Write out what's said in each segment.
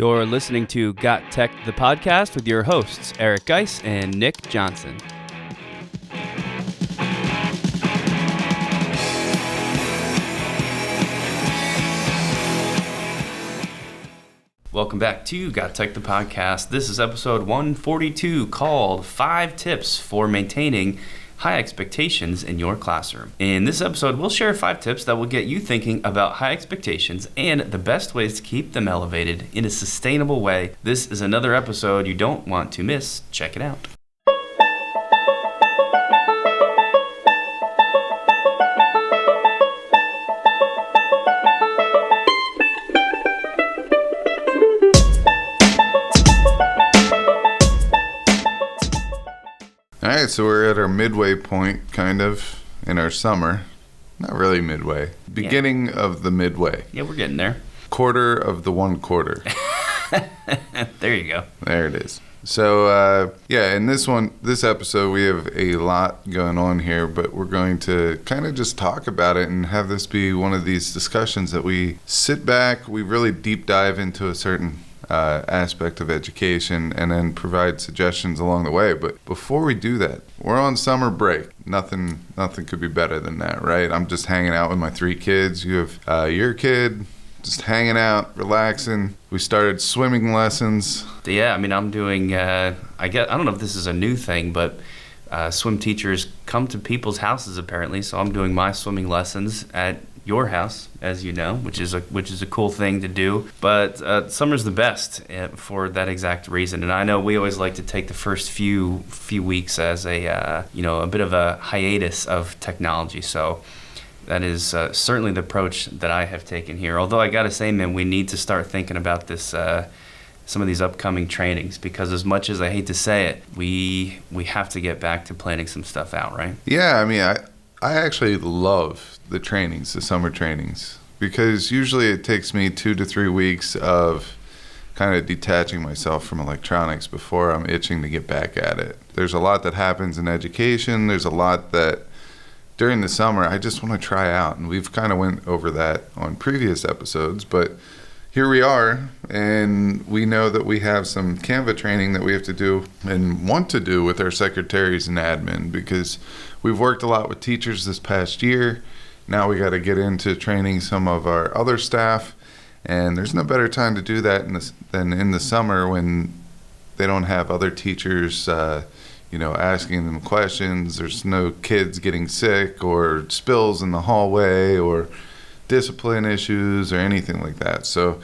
You're listening to GotTechED the Podcast with your hosts, Eric Geis and Nick Johnson. Welcome back to GotTechED the Podcast. This is episode 142 called 5 Tips for Maintaining High Expectations in Your Classroom. In this episode, we'll share 5 tips that will get you thinking about high expectations and the best ways to keep them elevated in a sustainable way. This is another episode you don't want to miss. Check it out. All right, so we're at our midway point, kind of, in our summer. Not really midway. Beginning of the midway. Yeah, we're getting there. Quarter of the 1 quarter. There you go. There it is. So, in this episode, we have a lot going on here, but we're going to kind of just talk about it and have this be one of these discussions that we sit back, we really deep dive into a certain aspect of education and then provide suggestions along the way. But before we do that, we're on summer break. Nothing could be better than that, right? I'm just hanging out with my 3 kids. You have your kid, just hanging out, relaxing. We started swimming lessons. Yeah, I mean, I'm doing, I don't know if this is a new thing, but swim teachers come to people's houses apparently, so I'm doing my swimming lessons at your house, as you know, which is a cool thing to do. But summer's the best for that exact reason. And I know we always like to take the first few weeks as a bit of a hiatus of technology. So that is certainly the approach that I have taken here. Although I gotta say, man, we need to start thinking about this. Some of these upcoming trainings, because as much as I hate to say it, we have to get back to planning some stuff out, right? Yeah, I mean, I actually love the summer trainings, because usually it takes me 2 to 3 weeks of kind of detaching myself from electronics before I'm itching to get back at it. There's a lot that happens in education. There's a lot that during the summer I just want to try out, and we've kind of went over that on previous episodes, but here we are, and we know that we have some Canva training that we have to do and want to do with our secretaries and admin, because we've worked a lot with teachers this past year. Now we got to get into training some of our other staff, and there's no better time to do that than in the summer when they don't have other teachers asking them questions. There's no kids getting sick or spills in the hallway or discipline issues or anything like that. So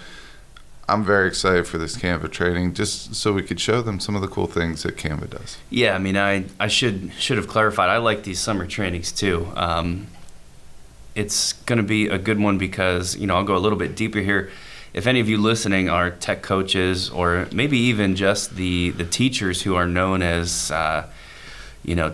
I'm very excited for this Canva training, just so we could show them some of the cool things that Canva does. Yeah, I mean, I should have clarified. I like these summer trainings too. It's going to be a good one because, I'll go a little bit deeper here. If any of you listening are tech coaches, or maybe even just the teachers who are known as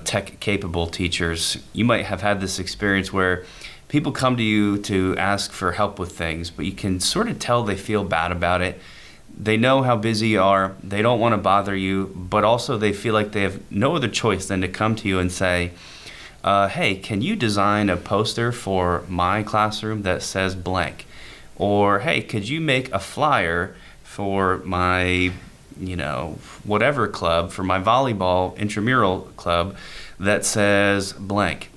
tech capable teachers, you might have had this experience where people come to you to ask for help with things, but you can sort of tell they feel bad about it. They know how busy you are. They don't want to bother you, but also they feel like they have no other choice than to come to you and say, hey, can you design a poster for my classroom that says blank? Or, hey, could you make a flyer for my, whatever club, for my volleyball intramural club that says blank?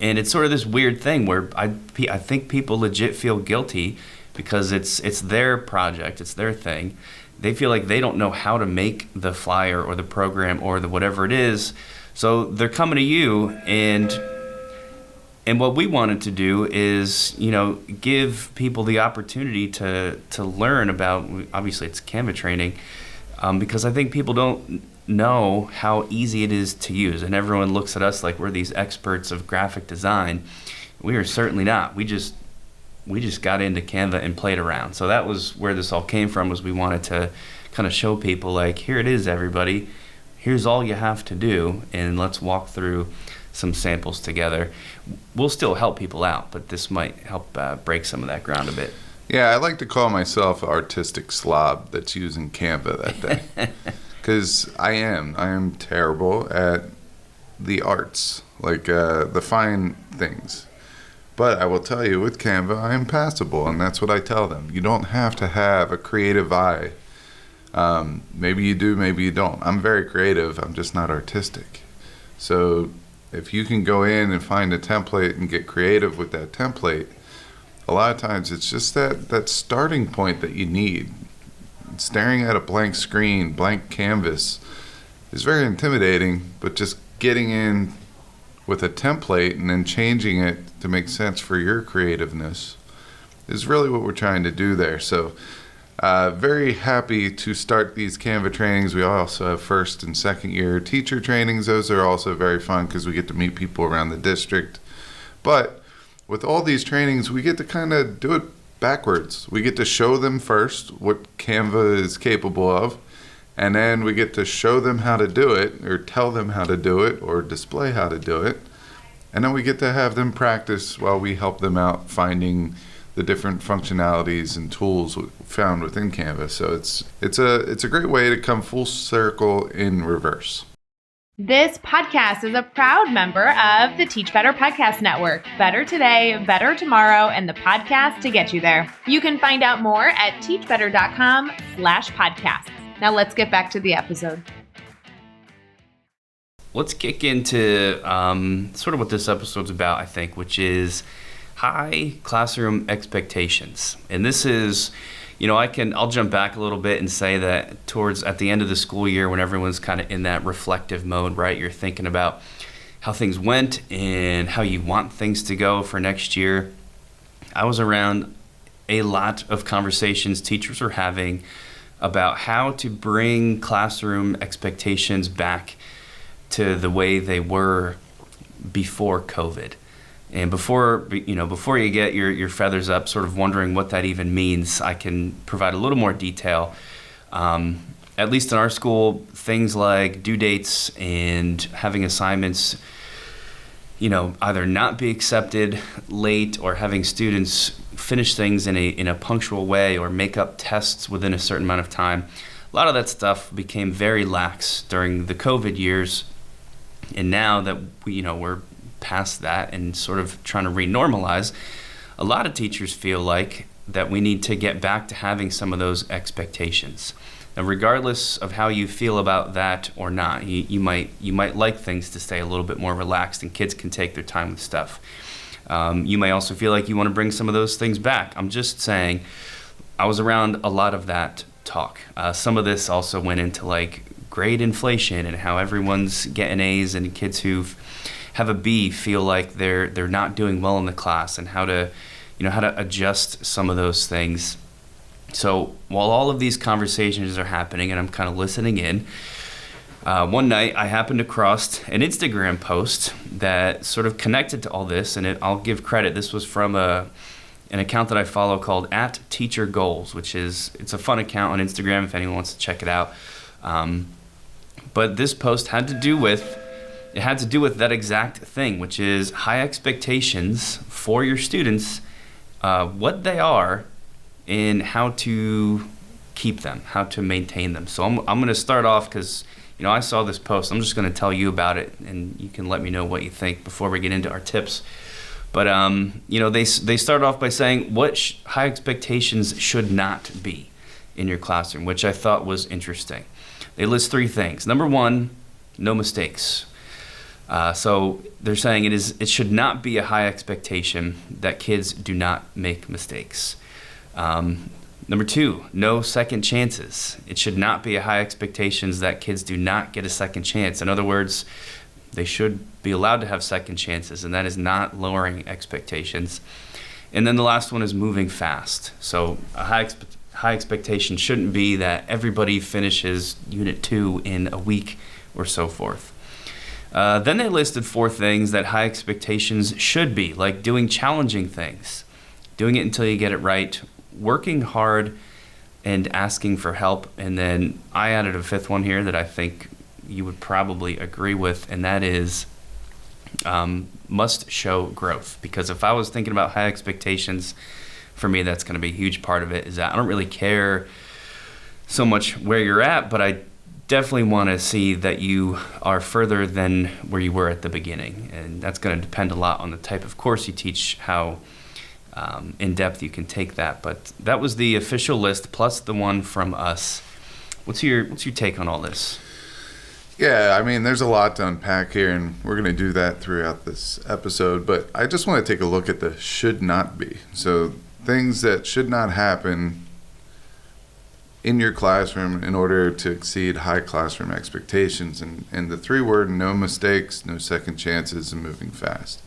And it's sort of this weird thing where I think people legit feel guilty because it's their project, it's their thing. They feel like they don't know how to make the flyer or the program or the whatever it is. So they're coming to you, and what we wanted to do is, give people the opportunity to learn about, obviously it's Canva training, because I think people don't know how easy it is to use, and everyone looks at us like we're these experts of graphic design. We are certainly not. We just got into Canva and played around. So that was where this all came from, was we wanted to kind of show people, like, here it is, everybody. Here's all you have to do, and let's walk through some samples together. We'll still help people out, but this might help break some of that ground a bit. Yeah, I like to call myself an artistic slob that's using Canva that day. Because I am terrible at the arts, like the fine things. But I will tell you, with Canva, I am passable, and that's what I tell them. You don't have to have a creative eye. Maybe you do, maybe you don't. I'm very creative. I'm just not artistic. So if you can go in and find a template and get creative with that template, a lot of times it's just that starting point that you need. Staring at a blank screen, blank canvas is very intimidating, but just getting in with a template and then changing it to make sense for your creativeness is really what we're trying to do there. So very happy to start these Canva trainings. We also have first and second year teacher trainings. Those are also very fun because we get to meet people around the district. But with all these trainings, we get to kind of do it backwards. We get to show them first what Canva is capable of, and then we get to show them how to do it, or tell them how to do it, or display how to do it. And then we get to have them practice while we help them out finding the different functionalities and tools found within Canva. So it's a great way to come full circle in reverse. This podcast is a proud member of the Teach Better Podcast Network. Better today, better tomorrow, and the podcast to get you there. You can find out more at teachbetter.com/podcasts. Now let's get back to the episode. Let's kick into sort of what this episode's about, I think, which is high classroom expectations. And this is, I'll jump back a little bit and say that at the end of the school year, when everyone's kind of in that reflective mode, right? You're thinking about how things went and how you want things to go for next year. I was around a lot of conversations teachers were having about how to bring classroom expectations back to the way they were before COVID. And before you get your feathers up, sort of wondering what that even means, I can provide a little more detail. At least in our school, things like due dates and having assignments, either not be accepted late, or having students finish things in a punctual way, or make up tests within a certain amount of time. A lot of that stuff became very lax during the COVID years. And now that we're past that and sort of trying to renormalize, a lot of teachers feel like that we need to get back to having some of those expectations. Now, regardless of how you feel about that or not, you might like things to stay a little bit more relaxed and kids can take their time with stuff. You may also feel like you want to bring some of those things back. I'm just saying, I was around a lot of that talk. Some of this also went into like grade inflation and how everyone's getting A's, and kids who have a B feel like they're not doing well in the class, and how to adjust some of those things. So while all of these conversations are happening and I'm kind of listening in, one night I happened across an Instagram post that sort of connected to all this, and I'll give credit. This was from an account that I follow called @TeacherGoals, it's a fun account on Instagram if anyone wants to check it out. But this post had to do with that exact thing, which is high expectations for your students, what they are, and how to keep them, how to maintain them. So I'm going to start off because I saw this post. I'm just going to tell you about it, and you can let me know what you think before we get into our tips. But they start off by saying what high expectations should not be in your classroom, which I thought was interesting. They list 3 things. Number 1, no mistakes. So they're saying it should not be a high expectation that kids do not make mistakes. Number 2, no second chances. It should not be a high expectations that kids do not get a second chance. In other words, they should be allowed to have second chances, and that is not lowering expectations. And then the last one is moving fast. So a high expectation shouldn't be that everybody finishes Unit 2 in a week or so forth. Then they listed 4 things that high expectations should be, like doing challenging things, doing it until you get it right, working hard, and asking for help. And then I added a 5th one here that I think you would probably agree with, and that is must show growth. Because if I was thinking about high expectations, for me, that's going to be a huge part of it, is that I don't really care so much where you're at, but I definitely want to see that you are further than where you were at the beginning. And that's going to depend a lot on the type of course you teach, how in depth you can take that. But that was the official list plus the one from us. What's your take on all this? Yeah, I mean, there's a lot to unpack here, and we're going to do that throughout this episode. But I just want to take a look at the should not be. So things that should not happen in your classroom in order to exceed high classroom expectations. And the 3-word, no mistakes, no second chances, and moving fast.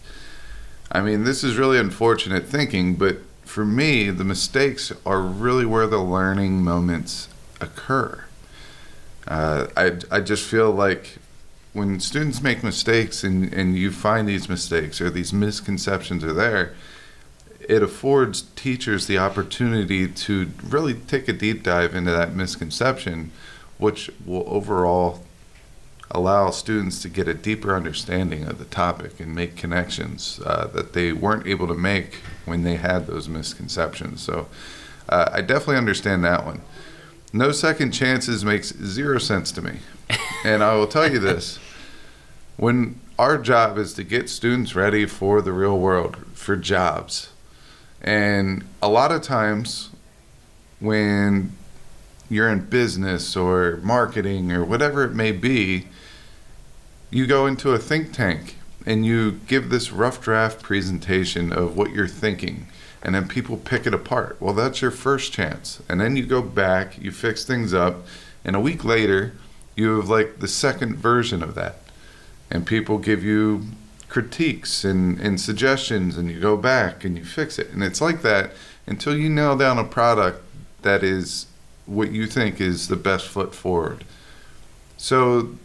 I mean, this is really unfortunate thinking, but for me, the mistakes are really where the learning moments occur. I just feel like when students make mistakes and you find these mistakes or these misconceptions are there, it affords teachers the opportunity to really take a deep dive into that misconception, which will overall allow students to get a deeper understanding of the topic and make connections that they weren't able to make when they had those misconceptions. So I definitely understand that one. No second chances makes 0 sense to me. And I will tell you this, when our job is to get students ready for the real world, for jobs, and a lot of times when you're in business or marketing or whatever it may be, you go into a think tank and you give this rough draft presentation of what you're thinking, and then people pick it apart. Well, that's your first chance. And then you go back, you fix things up, and a week later, you have like the second version of that. And people give you critiques and suggestions, and you go back and you fix it. And it's like that until you nail down a product that is what you think is the best foot forward. So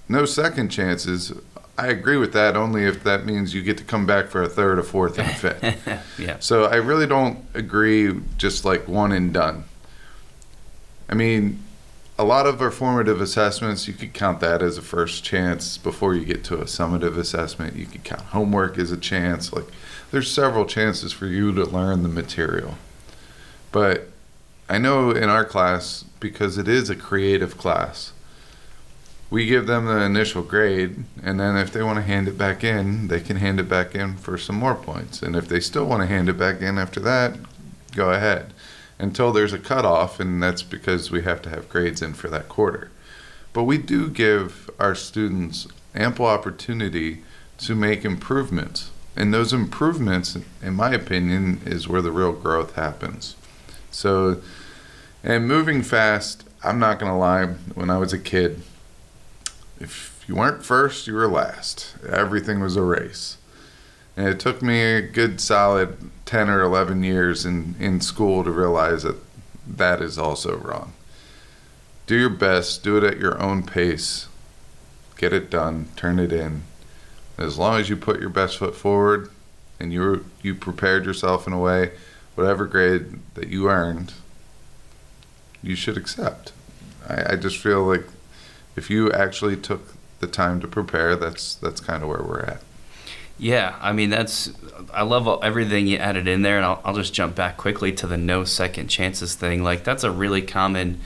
no second chances. I agree with that only if that means you get to come back for a third, a fourth, and a fifth. Yeah. So I really don't agree just like one and done. I mean, a lot of our formative assessments, you could count that as a first chance before you get to a summative assessment. You could count homework as a chance. Like, there's several chances for you to learn the material. But I know in our class, because it is a creative class, we give them the initial grade, and then if they want to hand it back in, they can hand it back in for some more points. And if they still want to hand it back in after that, go ahead. Until there's a cutoff, and that's because we have to have grades in for that quarter. But we do give our students ample opportunity to make improvements. And those improvements, in my opinion, is where the real growth happens. So, and moving fast, I'm not going to lie, when I was a kid, if you weren't first, you were last. Everything was a race. And it took me a good solid 10 or 11 years in school to realize that that is also wrong. Do your best. Do it at your own pace. Get it done. Turn it in. As long as you put your best foot forward and you prepared yourself in a way, whatever grade that you earned, you should accept. I just feel like if you actually took the time to prepare, that's kind of where we're at. Yeah, I mean, I love everything you added in there, and I'll just jump back quickly to the no second chances thing. Like, that's a really common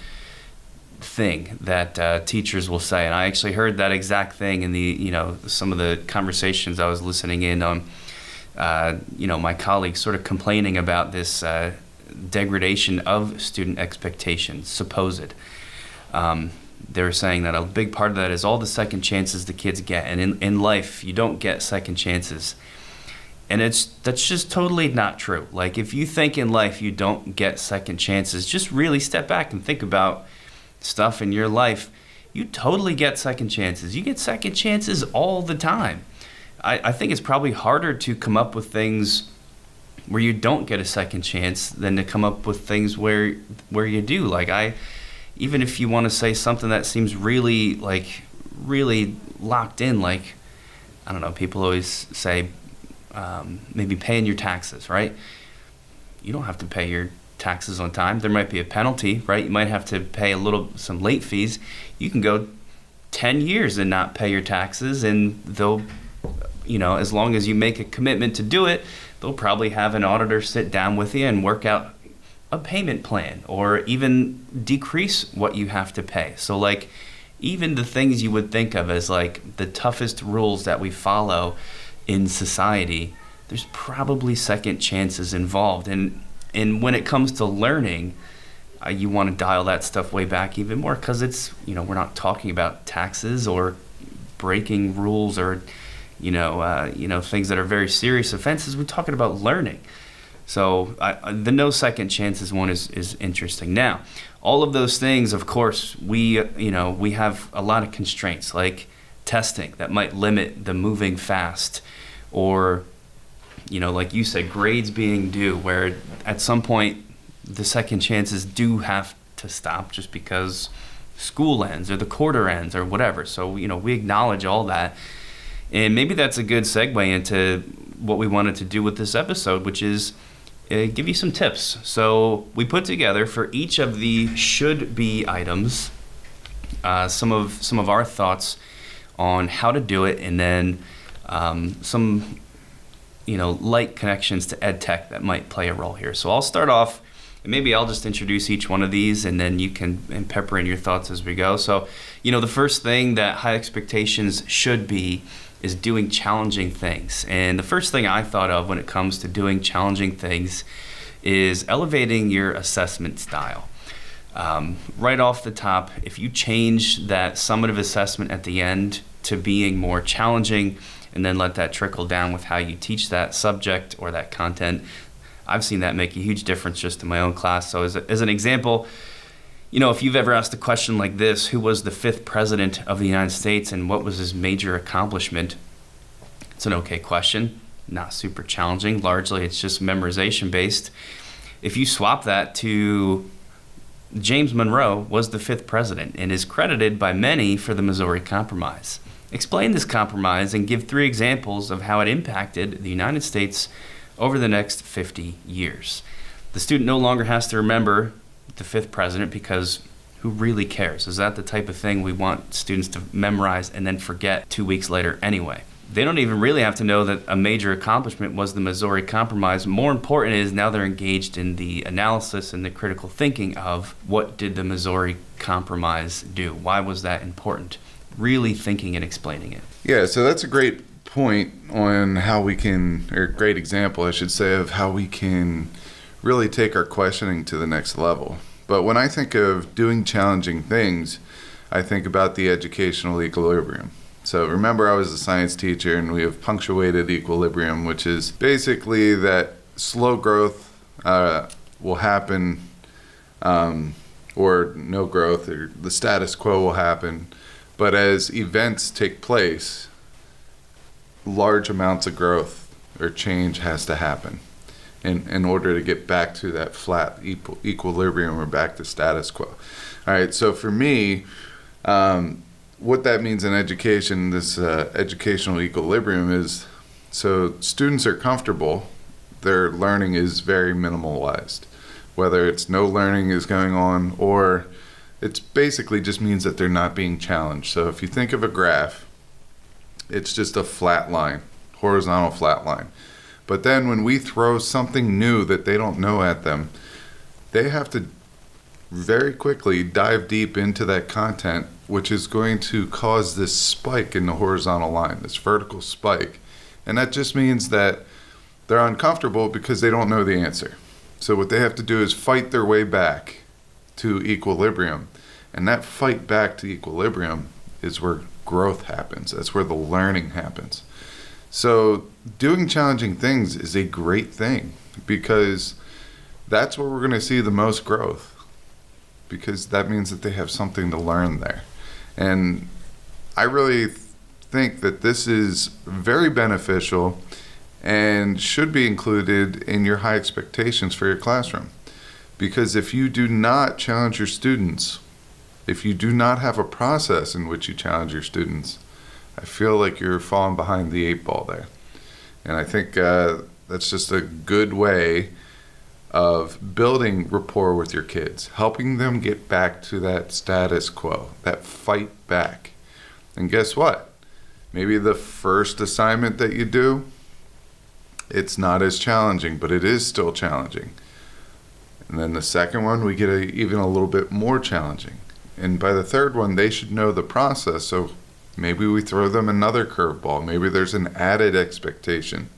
thing that teachers will say, and I actually heard that exact thing in some of the conversations I was listening in on. My colleagues sort of complaining about this degradation of student expectations, supposed. They were saying that a big part of that is all the second chances the kids get. And in life, you don't get second chances. And that's just totally not true. Like, if you think in life you don't get second chances, just really step back and think about stuff in your life. You totally get second chances. You get second chances all the time. I think it's probably harder to come up with things where you don't get a second chance than to come up with things where you do. Like, even if you want to say something that seems really locked in, like, I don't know, people always say maybe paying your taxes, right? You don't have to pay your taxes on time. There might be a penalty, right? You might have to pay some late fees. You can go 10 years and not pay your taxes, and they'll, as long as you make a commitment to do it, they'll probably have an auditor sit down with you and work out a payment plan or even decrease what you have to pay. So like even the things you would think of as like the toughest rules that we follow in society, there's probably second chances involved. And when it comes to learning, you want to dial that stuff way back even more because it's, we're not talking about taxes or breaking rules or, things that are very serious offenses. We're talking about learning. So the no second chances one is interesting. Now, all of those things, of course, we have a lot of constraints like testing that might limit the moving fast or, like you said, grades being due where at some point the second chances do have to stop just because school ends or the quarter ends or whatever. So, we acknowledge all that. And maybe that's a good segue into what we wanted to do with this episode, which is give you some tips. So we put together for each of the should be items some of our thoughts on how to do it, and then some light connections to ed tech that might play a role here. So I'll start off, and maybe I'll just introduce each one of these, and then you can pepper in your thoughts as we go. So the first thing that high expectations should be is doing challenging things. And the first thing I thought of when it comes to doing challenging things is elevating your assessment style. Right off the top, if you change that summative assessment at the end to being more challenging and then let that trickle down with how you teach that subject or that content, I've seen that make a huge difference just in my own class. So as an example, if you've ever asked a question like this, who was the 5th president of the United States and what was his major accomplishment? It's an okay question, not super challenging. Largely, it's just memorization based. If you swap that to James Monroe was the 5th president and is credited by many for the Missouri Compromise. Explain this compromise and give 3 examples of how it impacted the United States over the next 50 years. The student no longer has to remember the 5th president because who really cares? Is that the type of thing we want students to memorize and then forget 2 weeks later anyway? They don't even really have to know that a major accomplishment was the Missouri Compromise. More important is now they're engaged in the analysis and the critical thinking of what did the Missouri Compromise do? Why was that important? Really thinking and explaining it. Yeah, so that's a great point on how we can, or a great example, I should say, of how we can really take our questioning to the next level. But when I think of doing challenging things, I think about the educational equilibrium. So remember, I was a science teacher, and we have punctuated equilibrium, which is basically that slow growth will happen, or no growth, or the status quo will happen. But as events take place, large amounts of growth or change has to happen in order to get back to that flat equilibrium or back to status quo. All right, so for me, what that means in education, this educational equilibrium is, so students are comfortable, their learning is very minimalized. Whether it's no learning is going on or it basically just means that they're not being challenged. So if you think of a graph, it's just a flat line, horizontal flat line. But then when we throw something new that they don't know at them, they have to very quickly dive deep into that content, which is going to cause this spike in the horizontal line, this vertical spike. And that just means that they're uncomfortable because they don't know the answer. So what they have to do is fight their way back to equilibrium. And that fight back to equilibrium is where growth happens. That's where the learning happens. So doing challenging things is a great thing because that's where we're going to see the most growth, because that means that they have something to learn there. And I really think that this is very beneficial and should be included in your high expectations for your classroom. Because if you do not challenge your students, if you do not have a process in which you challenge your students, I feel like you're falling behind the 8 ball there. And I think that's just a good way of building rapport with your kids, helping them get back to that status quo, that fight back. And guess what? Maybe the first assignment that you do, it's not as challenging, but it is still challenging. And then the second one, we get even a little bit more challenging. And by the third one, they should know the process. So maybe we throw them another curveball. Maybe there's an added expectation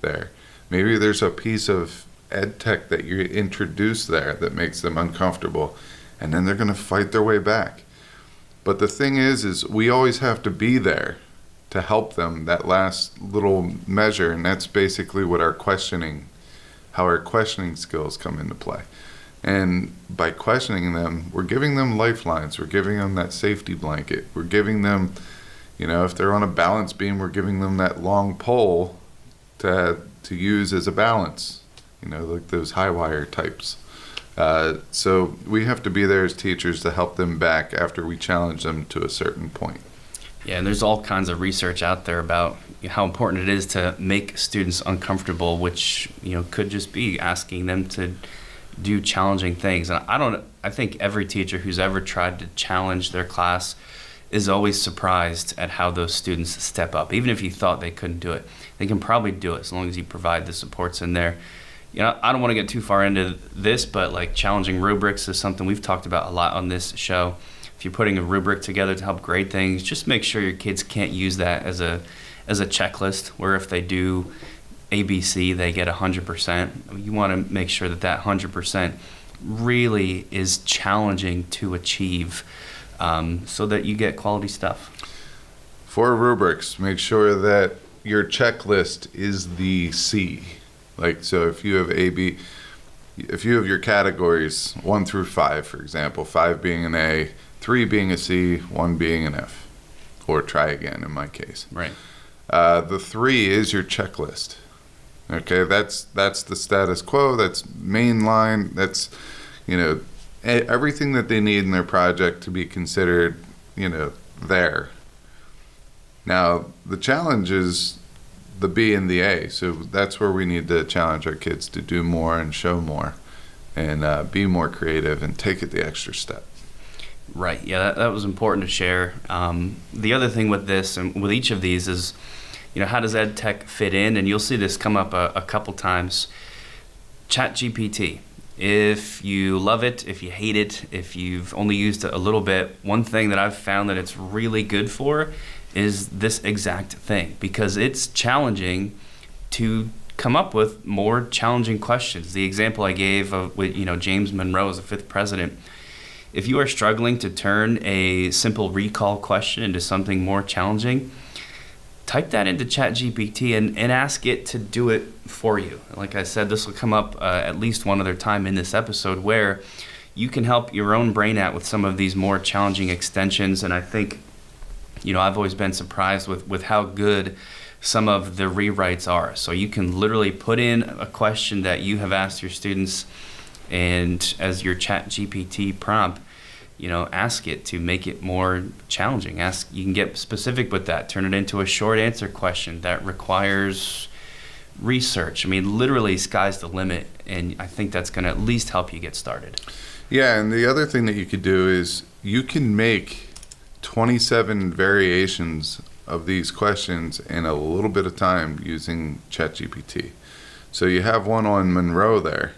there. Maybe there's a piece of ed tech that you introduce there that makes them uncomfortable. And then they're going to fight their way back. But the thing is we always have to be there to help them that last little measure. And that's basically what how our questioning skills come into play. And by questioning them, we're giving them lifelines. We're giving them that safety blanket. We're giving them, if they're on a balance beam, we're giving them that long pole to use as a balance, like those high wire types. So we have to be there as teachers to help them back after we challenge them to a certain point. Yeah, and there's all kinds of research out there about how important it is to make students uncomfortable, which could just be asking them to do challenging things. And I think every teacher who's ever tried to challenge their class is always surprised at how those students step up. Even if you thought they couldn't do it, they can probably do it as long as you provide the supports in there. I don't want to get too far into this, but like challenging rubrics is something we've talked about a lot on this show. If you're putting a rubric together to help grade things, just make sure your kids can't use that as a checklist where if they do ABC, they get 100%. You want to make sure that 100% really is challenging to achieve, so that you get quality stuff. For rubrics, make sure that your checklist is the C. So if you have if you have your categories 1 through 5, for example, 5 being an A, 3 being a C, 1 being an F, or try again in my case. Right. The 3 is your checklist. Okay, that's the status quo. That's mainline. That's everything that they need in their project to be considered there. Now the challenge is the B and the A. So that's where we need to challenge our kids to do more and show more, and be more creative and take it the extra step. Right. Yeah, that was important to share. The other thing with this and with each of these is, how does ed tech fit in? And you'll see this come up a couple times. ChatGPT. If you love it, if you hate it, if you've only used it a little bit, one thing that I've found that it's really good for is this exact thing, because it's challenging to come up with more challenging questions. The example I gave of James Monroe as the 5th president. If you are struggling to turn a simple recall question into something more challenging, type that into ChatGPT and ask it to do it for you. Like I said, this will come up at least one other time in this episode where you can help your own brain out with some of these more challenging extensions. And I think, I've always been surprised with how good some of the rewrites are. So you can literally put in a question that you have asked your students, and as your ChatGPT prompt, ask it to make it more challenging. You can get specific with that. Turn it into a short answer question that requires research. Literally, sky's the limit, and I think that's going to at least help you get started. Yeah, and the other thing that you could do is you can make 27 variations of these questions in a little bit of time using ChatGPT. So you have one on Monroe there.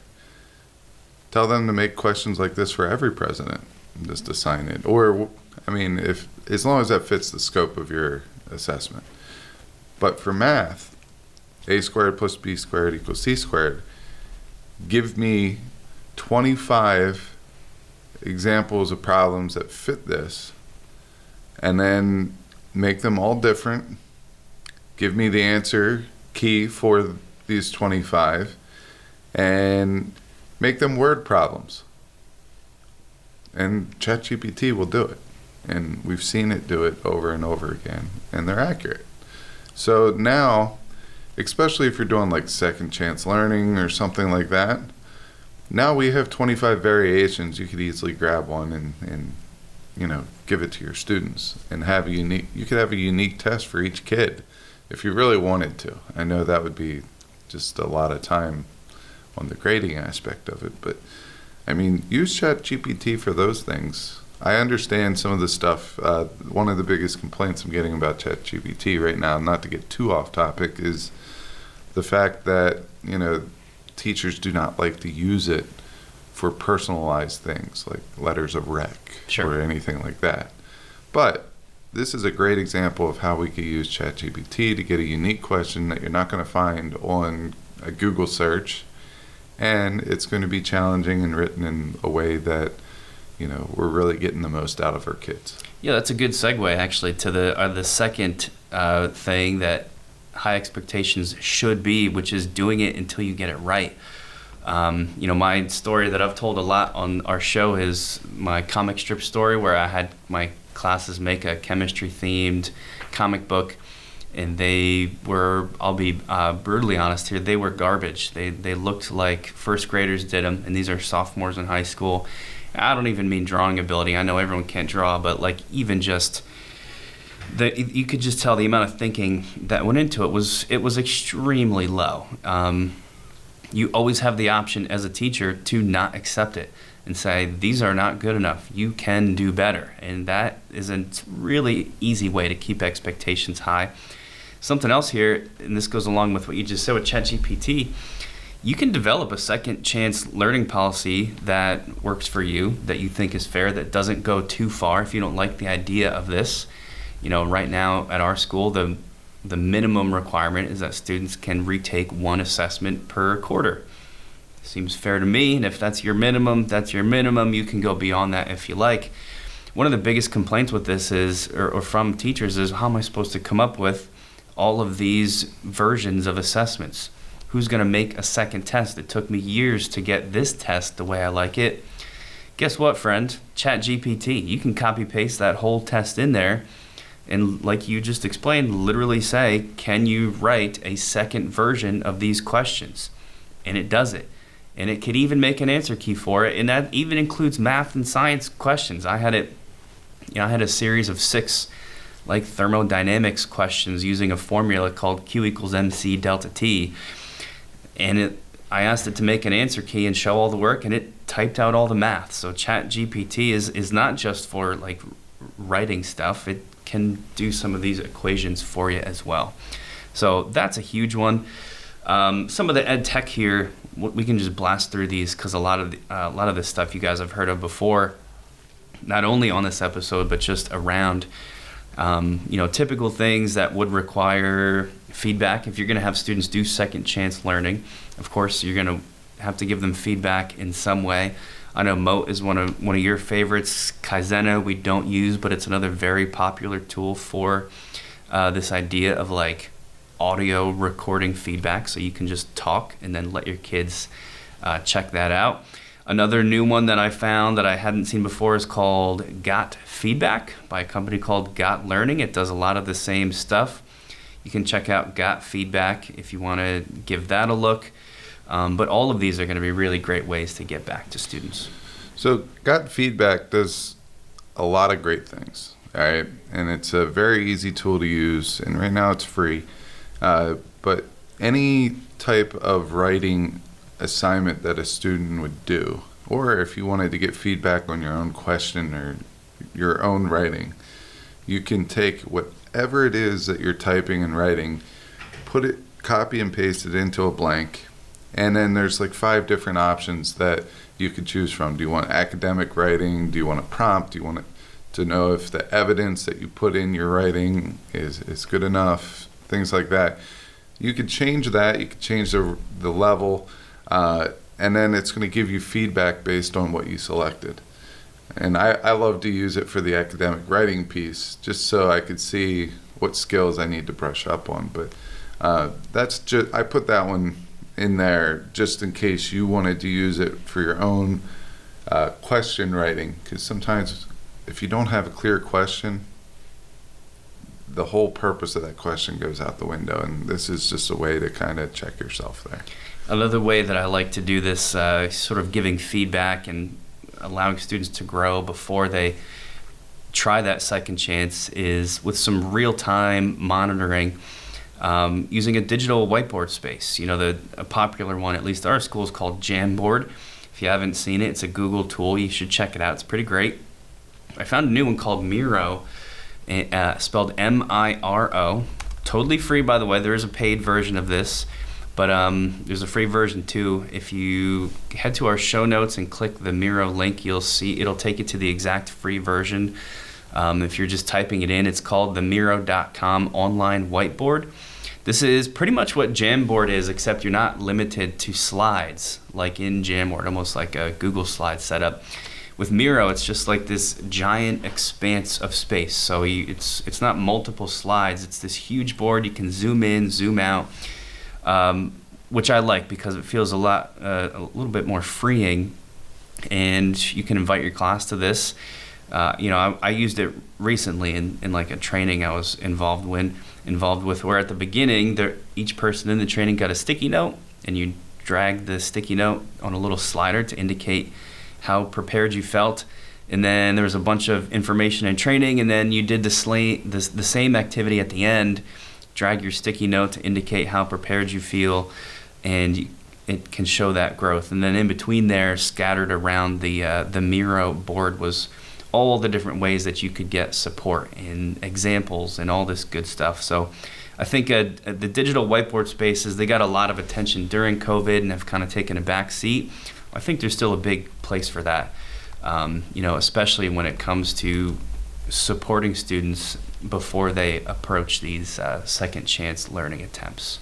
Tell them to make questions like this for every president. Just assign it. Or, as long as that fits the scope of your assessment. But for math, a squared plus b squared equals c squared. Give me 25 examples of problems that fit this, and then make them all different. Give me the answer key for these 25, and make them word problems. And ChatGPT will do it. And we've seen it do it over and over again. And they're accurate. So now, especially if you're doing like second chance learning or something like that, now we have 25 variations. You could easily grab one and give it to your students and you could have a unique test for each kid if you really wanted to. I know that would be just a lot of time on the grading aspect of it, but use ChatGPT for those things. I understand some of the stuff. One of the biggest complaints I'm getting about ChatGPT right now, not to get too off topic, is the fact that teachers do not like to use it for personalized things like letters of rec Sure. or anything like that. But this is a great example of how we could use ChatGPT to get a unique question that you're not going to find on a Google search, and it's going to be challenging and written in a way that, we're really getting the most out of our kids. Yeah, that's a good segue actually to the second thing that high expectations should be, which is doing it until you get it right. My story that I've told a lot on our show is my comic strip story, where I had my classes make a chemistry themed comic book, and they were, I'll be brutally honest here, they were garbage. They looked like first graders did them, and these are sophomores in high school. I don't even mean drawing ability. I know everyone can't draw, but like even just you could just tell the amount of thinking that went into it was extremely low. You always have the option as a teacher to not accept it and say, these are not good enough. You can do better. And that is a really easy way to keep expectations high. Something else here, and this goes along with what you just said with ChatGPT, you can develop a second chance learning policy that works for you, that you think is fair, that doesn't go too far if you don't like the idea of this. Right now at our school, the minimum requirement is that students can retake one assessment per quarter. Seems fair to me, and if that's your minimum, that's your minimum. You can go beyond that if you like. One of the biggest complaints with this is, or from teachers, is how am I supposed to come up with all of these versions of assessments? Who's going to make a second test? It took me years to get this test the way I like it. Guess what, friend? ChatGPT. You can copy paste that whole test in there, and like you just explained, literally say, can you write a second version of these questions? And it does it. And it could even make an answer key for it, and that even includes math and science questions. I had a series of 6 like thermodynamics questions using a formula called Q equals MC delta T. And I asked it to make an answer key and show all the work, and it typed out all the math. So ChatGPT is not just for like writing stuff. It can do some of these equations for you as well. So that's a huge one. Some of the ed tech here, we can just blast through these because a lot of this stuff you guys have heard of before, not only on this episode but just around. Typical things that would require feedback. If you're going to have students do second chance learning, of course you're going to have to give them feedback in some way. I know Moat is one of your favorites. Kaizena we don't use, but it's another very popular tool for this idea of like audio recording feedback, so you can just talk and then let your kids check that out. Another new one that I found that I hadn't seen before is called GotFeedback by a company called Got Learning. It does a lot of the same stuff. You can check out GotFeedback if you want to give that a look. But all of these are going to be really great ways to get back to students. So GotFeedback does a lot of great things, all right? And it's a very easy tool to use, and right now it's free. But any type of writing assignment that a student would do, or if you wanted to get feedback on your own question or your own writing, you can take whatever it is that you're typing and writing, copy and paste it into a blank, and then there's like 5 different options that you could choose from. Do you want academic writing? Do you want a prompt? Do you want to know if the evidence that you put in your writing is good enough? Things like that. You could change that. You could change the level, and then it's going to give you feedback based on what you selected. And I love to use it for the academic writing piece, just so I could see what skills I need to brush up on. But I put that one in there just in case you wanted to use it for your own question writing, because sometimes if you don't have a clear question, the whole purpose of that question goes out the window, and this is just a way to kind of check yourself there. Another way that I like to do this, sort of giving feedback and allowing students to grow before they try that second chance, is with some real-time monitoring using a digital whiteboard space. A popular one, at least our school, is called Jamboard. If you haven't seen it, it's a Google tool. You should check it out. It's pretty great. I found a new one called Miro, spelled M-I-R-O. Totally free, by the way. There is a paid version of this, But there's a free version too. If you head to our show notes and click the Miro link, you'll see it'll take you to the exact free version. If you're just typing it in, it's called the Miro.com online whiteboard. This is pretty much what Jamboard is, except you're not limited to slides like in Jamboard, almost like a Google Slide setup. With Miro, it's just like this giant expanse of space. So it's not multiple slides. It's this huge board. You can zoom in, zoom out, which I like because it feels a little bit more freeing. And you can invite your class to this. I used it recently in like a training I was involved with, where at the beginning, each person in the training got a sticky note, and you drag the sticky note on a little slider to indicate how prepared you felt. And then there was a bunch of information and training, and then you did the same activity at the end, drag your sticky note to indicate how prepared you feel, and it can show that growth. And then in between there, scattered around the Miro board, was all the different ways that you could get support and examples and all this good stuff. So I think the digital whiteboard spaces, they got a lot of attention during COVID and have kind of taken a back seat. I think there's still a big place for that, especially when it comes to supporting students before they approach these second chance learning attempts.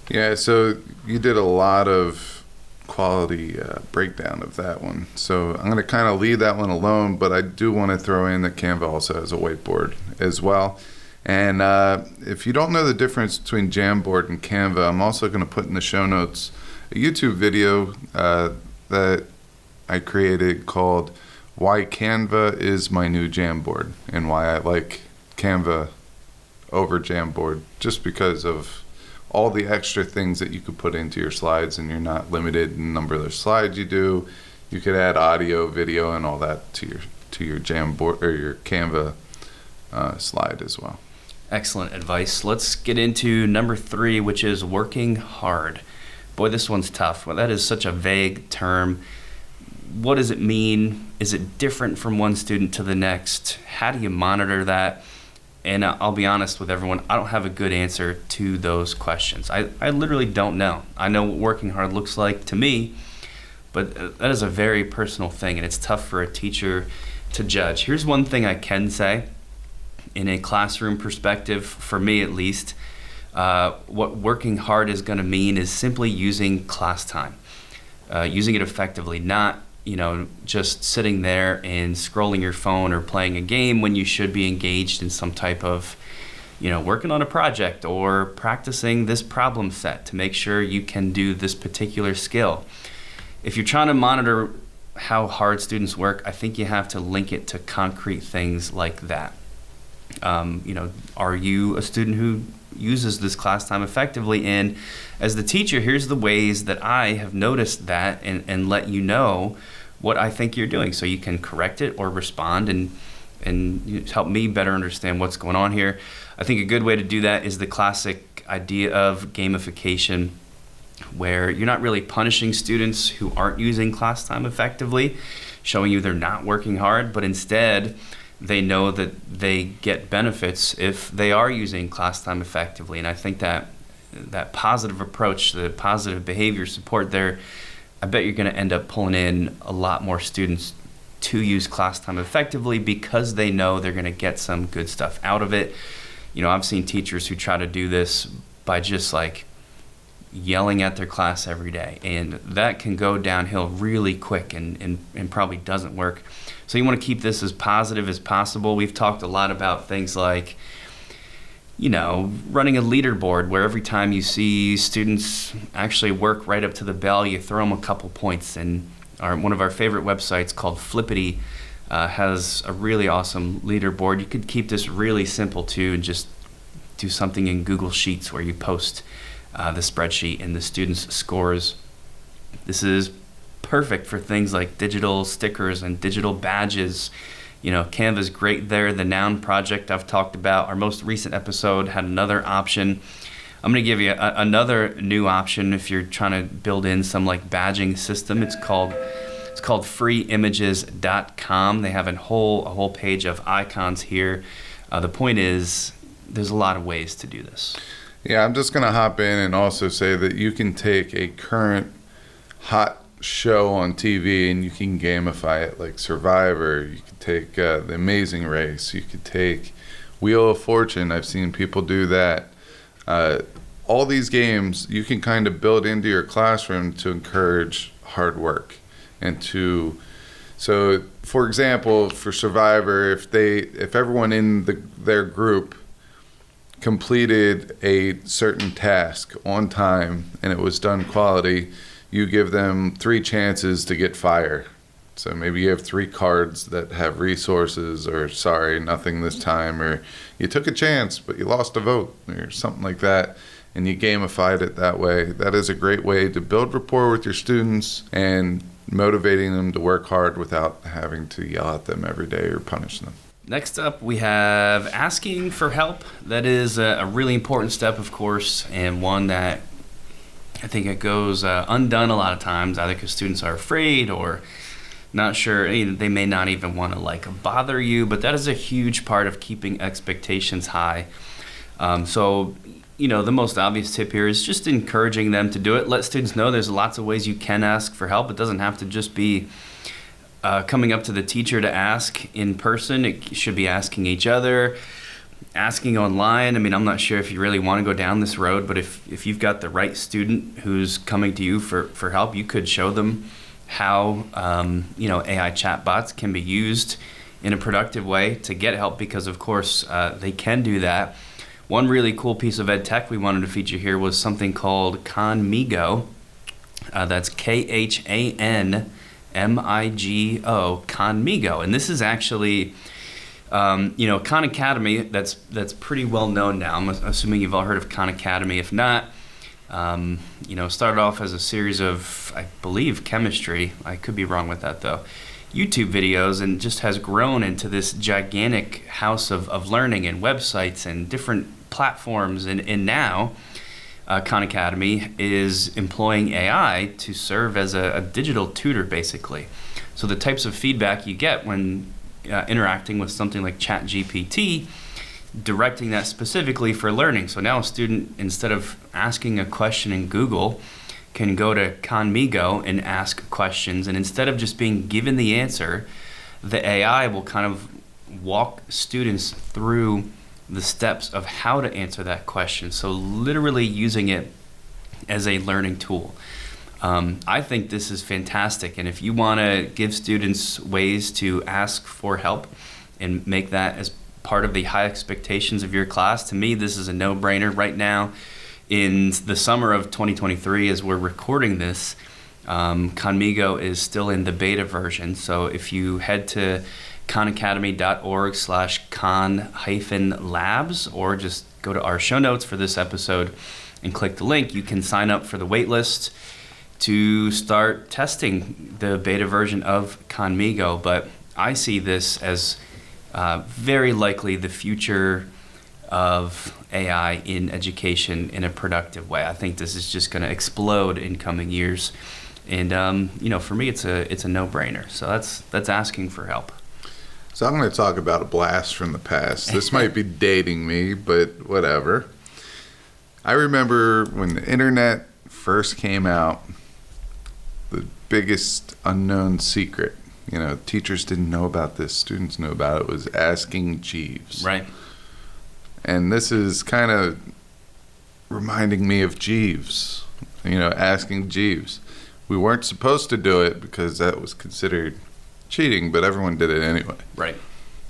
Yeah, so you did a lot of quality breakdown of that one. So I'm going to kind of leave that one alone, but I do want to throw in that Canva also has a whiteboard as well. And if you don't know the difference between Jamboard and Canva, I'm also going to put in the show notes a YouTube video that I created called Why Canva is My New Jamboard, and why I like Canva over Jamboard, just because of all the extra things that you could put into your slides, and you're not limited in the number of slides you do. You could add audio, video, and all that to your Jamboard or your Canva slide as well. Excellent advice. Let's get into number 3, which is working hard. Boy, this one's tough. Well, that is such a vague term. What does it mean? Is it different from one student to the next? How do you monitor that? And I'll be honest with everyone, I don't have a good answer to those questions. I literally don't know. I know what working hard looks like to me, but that is a very personal thing, and it's tough for a teacher to judge. Here's one thing I can say in a classroom perspective, for me at least. What working hard is going to mean is simply using class time, using it effectively, not just sitting there and scrolling your phone or playing a game when you should be engaged in some type of, working on a project or practicing this problem set to make sure you can do this particular skill. If you're trying to monitor how hard students work, I think you have to link it to concrete things like that. Are you a student who uses this class time effectively? And as the teacher, here's the ways that I have noticed that, and let you know what I think you're doing, so you can correct it or respond and help me better understand what's going on here. I think a good way to do that is the classic idea of gamification, where you're not really punishing students who aren't using class time effectively, showing you they're not working hard, but instead they know that they get benefits if they are using class time effectively. And I think that positive approach, the positive behavior support there, I bet you're going to end up pulling in a lot more students to use class time effectively because they know they're going to get some good stuff out of it. I've seen teachers who try to do this by just like yelling at their class every day, and that can go downhill really quick and probably doesn't work. So you want to keep this as positive as possible. We've talked a lot about things like, running a leaderboard where every time you see students actually work right up to the bell, you throw them a couple points. And one of our favorite websites called Flippity has a really awesome leaderboard. You could keep this really simple too, and just do something in Google Sheets where you post the spreadsheet and the students' scores. This is perfect for things like digital stickers and digital badges. Canva's great there. The Noun project I've talked about. Our most recent episode had another option. I'm going to give you another new option if you're trying to build in some like badging system. It's called freeimages.com. They have a whole page of icons here. The point is, there's a lot of ways to do this. Yeah, I'm just going to hop in and also say that you can take a current hot show on TV and you can gamify it, like Survivor. You could take The Amazing Race. You could take Wheel of Fortune. I've seen people do that. All these games you can kind of build into your classroom to encourage hard work and to. So, for example, for Survivor, if everyone in their group completed a certain task on time and it was done quality, you give them 3 chances to get fire. So maybe you have 3 cards that have resources, or sorry, nothing this time, or you took a chance but you lost a vote, or something like that, and you gamified it that way. That is a great way to build rapport with your students and motivating them to work hard without having to yell at them every day or punish them. Next up, we have asking for help. That is a really important step, of course, and one that I think it goes undone a lot of times, either because students are afraid or not sure. They may not even want to bother you, but that is a huge part of keeping expectations high. So, the most obvious tip here is just encouraging them to do it. Let students know there's lots of ways you can ask for help. It doesn't have to just be coming up to the teacher to ask in person. It should be asking each other, asking online. I'm not sure if you really want to go down this road, but if you've got the right student who's coming to you for help, you could show them how AI chatbots can be used in a productive way to get help, because of course they can do that. One really cool piece of ed tech we wanted to feature here was something called Conmigo. That's KHANMIGO, Conmigo. And this is actually, Khan Academy, that's pretty well known now. I'm assuming you've all heard of Khan Academy. If not, started off as a series of, I believe, chemistry. I could be wrong with that, though. YouTube videos, and just has grown into this gigantic house of learning and websites and different platforms. And now Khan Academy is employing AI to serve as a digital tutor, basically. So the types of feedback you get when interacting with something like ChatGPT, directing that specifically for learning. So now a student, instead of asking a question in Google, can go to Conmigo and ask questions, and instead of just being given the answer, the AI will kind of walk students through the steps of how to answer that question. So literally using it as a learning tool. I think this is fantastic, and if you want to give students ways to ask for help and make that as part of the high expectations of your class, to me this is a no-brainer right now. In the summer of 2023, as we're recording this, Conmigo is still in the beta version. So if you head to khanacademy.org/khan-labs, or just go to our show notes for this episode and click the link, you can sign up for the waitlist to start testing the beta version of Conmigo. But I see this as very likely the future of AI in education in a productive way. I think this is just going to explode in coming years, and for me, it's a no-brainer. So that's asking for help. So I'm going to talk about a blast from the past. This might be dating me, but whatever. I remember when the internet first came out, the biggest unknown secret, teachers didn't know about this, students knew about it, was asking Jeeves. Right. And this is kind of reminding me of Jeeves, asking Jeeves. We weren't supposed to do it because that was considered cheating, but everyone did it anyway. Right.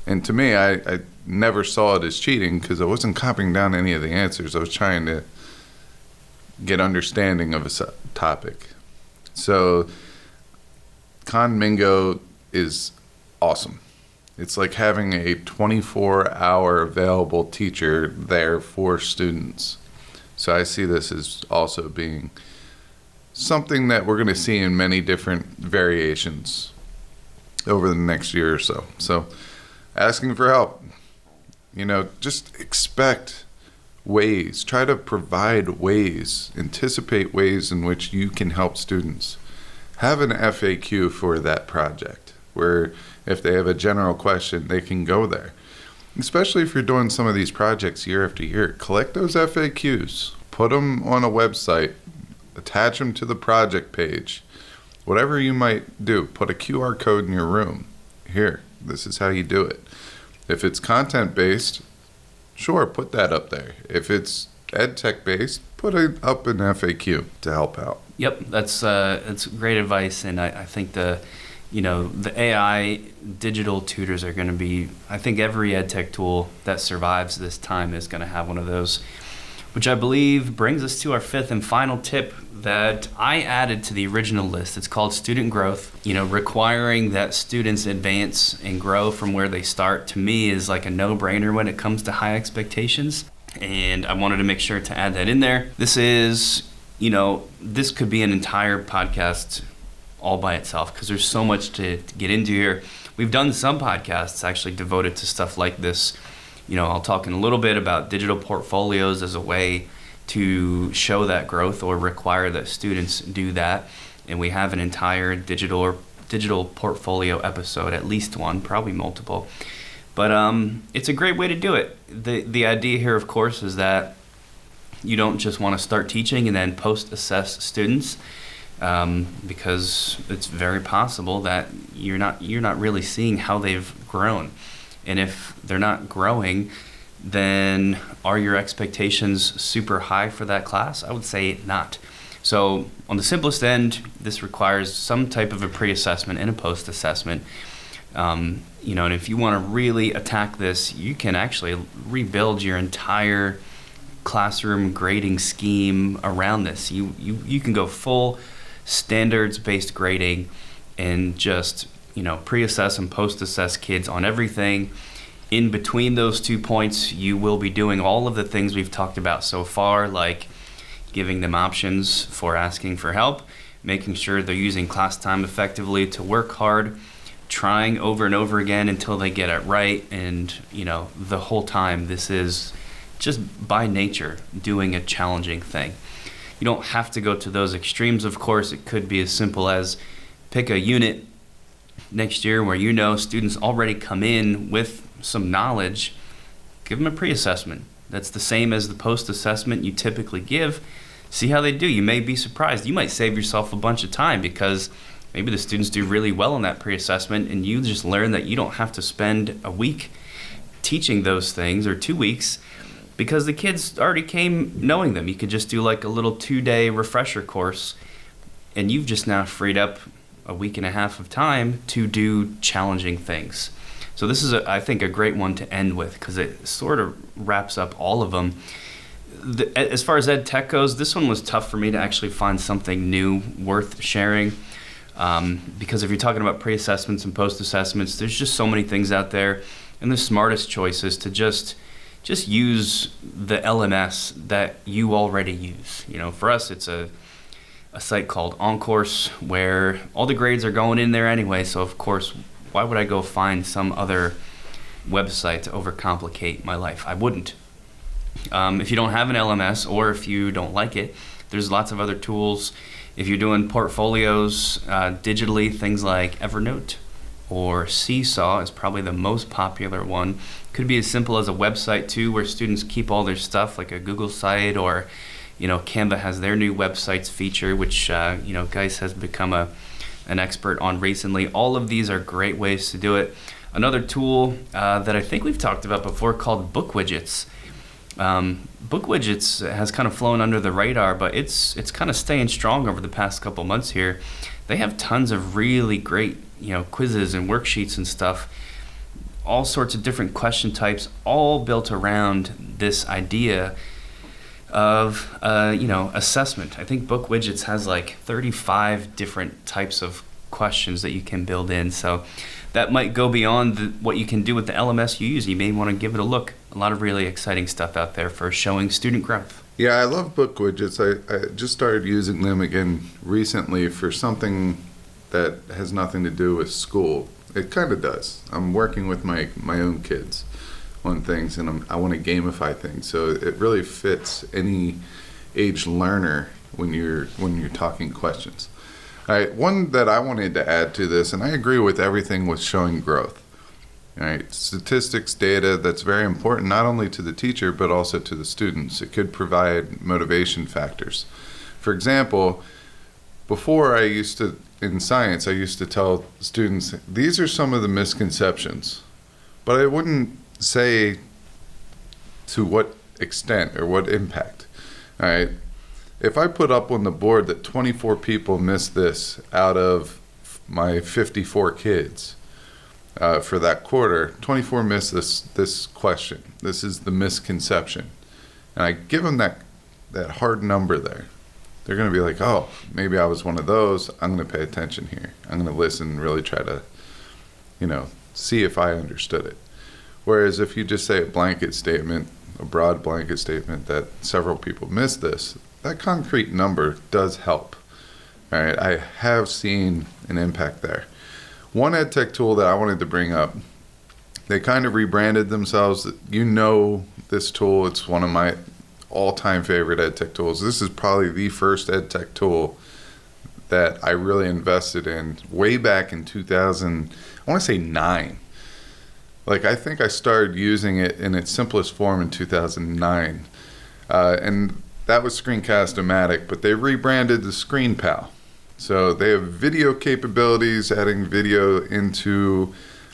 And to me, I never saw it as cheating because I wasn't copying down any of the answers. I was trying to get understanding of a topic. So Conmigo is awesome. It's like having a 24-hour available teacher there for students. So I see this as also being something that we're going to see in many different variations over the next year or so. So asking for help, just expect ways, try to provide ways, anticipate ways in which you can help students. Have an FAQ for that project where if they have a general question, they can go there. Especially if you're doing some of these projects year after year, collect those FAQs, put them on a website, attach them to the project page. Whatever you might do, put a QR code in your room. Here, this is how you do it. If it's content-based, sure, put that up there. If it's EdTech-based, put it up in FAQ to help out. Yep, that's great advice, and I think the AI digital tutors are going to be, I think every EdTech tool that survives this time is going to have one of those, which I believe brings us to our fifth and final tip that I added to the original list. It's called student growth. Requiring that students advance and grow from where they start, to me, is like a no-brainer when it comes to high expectations. And I wanted to make sure to add that in there. This is, this could be an entire podcast all by itself because there's so much to get into here. We've done some podcasts actually devoted to stuff like this. I'll talk in a little bit about digital portfolios as a way to show that growth or require that students do that. And we have an entire digital portfolio episode, at least one, probably multiple. But it's a great way to do it. The idea here, of course, is that you don't just want to start teaching and then post-assess students, because it's very possible that you're not really seeing how they've grown. And if they're not growing, then are your expectations super high for that class? I would say not. So on the simplest end, this requires some type of a pre-assessment and a post-assessment. And if you want to really attack this, you can actually rebuild your entire classroom grading scheme around this. You can go full standards-based grading and just pre-assess and post-assess kids on everything. In between those 2 points, you will be doing all of the things we've talked about so far, like giving them options for asking for help, making sure they're using class time effectively to work hard, trying over and over again until they get it right. And, the whole time, this is just by nature doing a challenging thing. You don't have to go to those extremes, of course. It could be as simple as pick a unit next year where students already come in with some knowledge. Give them a pre-assessment. That's the same as the post-assessment you typically give. See how they do. You may be surprised. You might save yourself a bunch of time because maybe the students do really well in that pre-assessment and you just learn that you don't have to spend a week teaching those things or 2 weeks because the kids already came knowing them. You could just do like a little 2-day refresher course and you've just now freed up a week and a half of time to do challenging things. So this is, I think, a great one to end with because it sort of wraps up all of them. As far as ed tech goes, this one was tough for me to actually find something new worth sharing because if you're talking about pre-assessments and post-assessments, there's just so many things out there, and the smartest choice is to just use the LMS that you already use. For us, it's a site called OnCourse where all the grades are going in there anyway, so of course, why would I go find some other website to overcomplicate my life? I wouldn't. If you don't have an LMS or if you don't like it, there's lots of other tools. If you're doing portfolios digitally, things like Evernote or Seesaw is probably the most popular one. Could be as simple as a website too, where students keep all their stuff, like a Google site, or Canva has their new websites feature, which Geis has become an expert on recently. All of these are great ways to do it. Another tool that I think we've talked about before called Book Widgets. Book Widgets has kind of flown under the radar, but it's kind of staying strong over the past couple months here. They have tons of really great quizzes and worksheets and stuff, all sorts of different question types, all built around this idea of assessment. I think Book Widgets has like 35 different types of questions that you can build in. So that might go beyond what you can do with the LMS you use. You may want to give it a look. A lot of really exciting stuff out there for showing student growth. Yeah, I love Book Widgets. I just started using them again recently for something that has nothing to do with school. It kind of does. I'm working with my own kids on things, and I want to gamify things. So it really fits any age learner when you're talking questions. All right, one that I wanted to add to this, and I agree with everything with showing growth. Right? Statistics data that's very important not only to the teacher but also to the students. It could provide motivation factors. For example, before in science, I used to tell students, these are some of the misconceptions, but I wouldn't say to what extent or what impact. All right? If I put up on the board that 24 people missed this out of my 54 kids, for that quarter, 24 missed this question. This is the misconception. And I give them that hard number there. They're going to be like, oh, maybe I was one of those. I'm going to pay attention here. I'm going to listen and really try to, see if I understood it. Whereas if you just say a broad blanket statement that several people missed this, that concrete number does help. All right, I have seen an impact there. One ed tech tool that I wanted to bring up, they kind of rebranded themselves. This tool, it's one of my all-time favorite ed tech tools. This is probably the first ed tech tool that I really invested in way back in 2000, I want to say 9. I think I started using it in its simplest form in 2009. And that was Screencast-O-Matic, but they rebranded the ScreenPal. So they have video capabilities, adding video into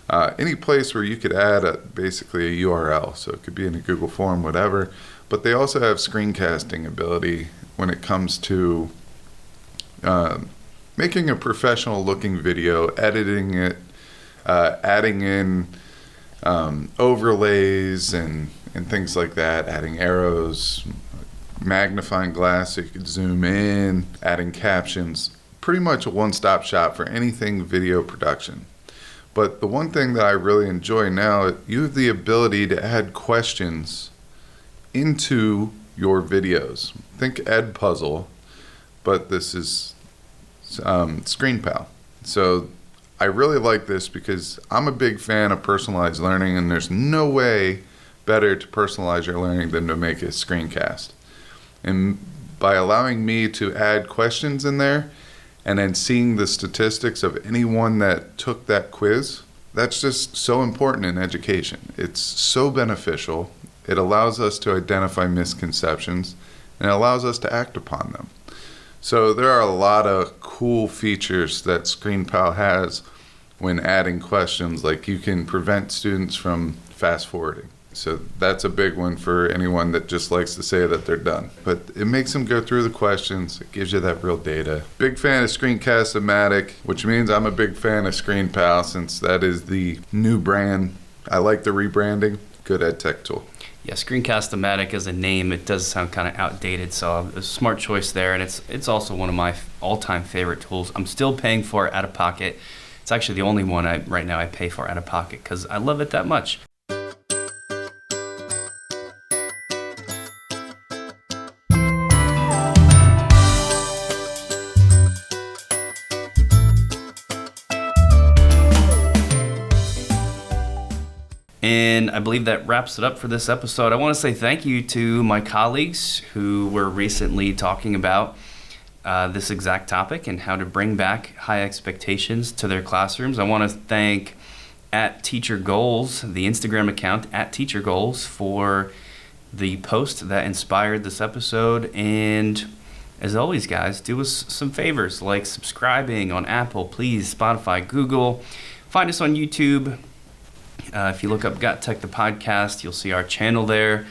any place where you could add basically a URL. So it could be in a Google form, whatever. But they also have screencasting ability when it comes to making a professional looking video, editing it, adding in overlays and things like that, adding arrows, magnifying glass so you could zoom in, adding captions. Pretty much a one-stop shop for anything video production. But the one thing that I really enjoy now, you have the ability to add questions into your videos. Think Edpuzzle, but this is ScreenPal. So I really like this because I'm a big fan of personalized learning, and there's no way better to personalize your learning than to make a screencast. And by allowing me to add questions in there, and then seeing the statistics of anyone that took that quiz, that's just so important in education. It's so beneficial. It allows us to identify misconceptions, and it allows us to act upon them. So there are a lot of cool features that ScreenPal has when adding questions, like you can prevent students from fast forwarding. So that's a big one for anyone that just likes to say that they're done. But it makes them go through the questions. It gives you that real data. Big fan of Screencast-O-Matic, which means I'm a big fan of ScreenPal since that is the new brand. I like the rebranding. Good ed tech tool. Yeah, Screencast-O-Matic as a name, it does sound kind of outdated, so a smart choice there. And it's also one of my all-time favorite tools. I'm still paying for it out of pocket. It's actually the only one right now I pay for out of pocket because I love it that much. And I believe that wraps it up for this episode. I want to say thank you to my colleagues who were recently talking about this exact topic and how to bring back high expectations to their classrooms. I want to thank @TeacherGoals, the Instagram account @TeacherGoals, for the post that inspired this episode. And as always, guys, do us some favors like subscribing on Apple, please, Spotify, Google. Find us on YouTube. If you look up GotTech the Podcast, you'll see our channel there.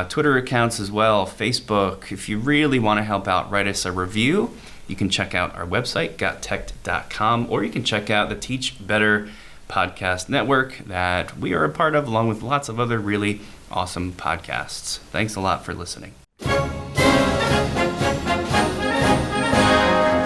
Twitter accounts as well, Facebook. If you really want to help out, write us a review. You can check out our website, GotTechED.com, or you can check out the Teach Better Podcast Network that we are a part of, along with lots of other really awesome podcasts. Thanks a lot for listening.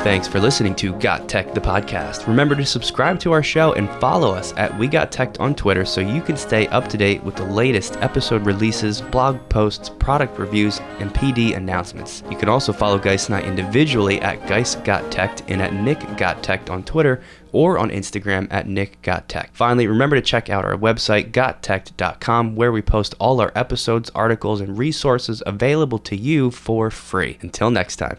Thanks for listening to GotTech the Podcast. Remember to subscribe to our show and follow us at WeGotTech on Twitter so you can stay up to date with the latest episode releases, blog posts, product reviews, and PD announcements. You can also follow Geis and I individually at GeisGotTech and at NickGotTech on Twitter or on Instagram at NickGotTech. Finally, remember to check out our website, GotTechED.com, where we post all our episodes, articles, and resources available to you for free. Until next time.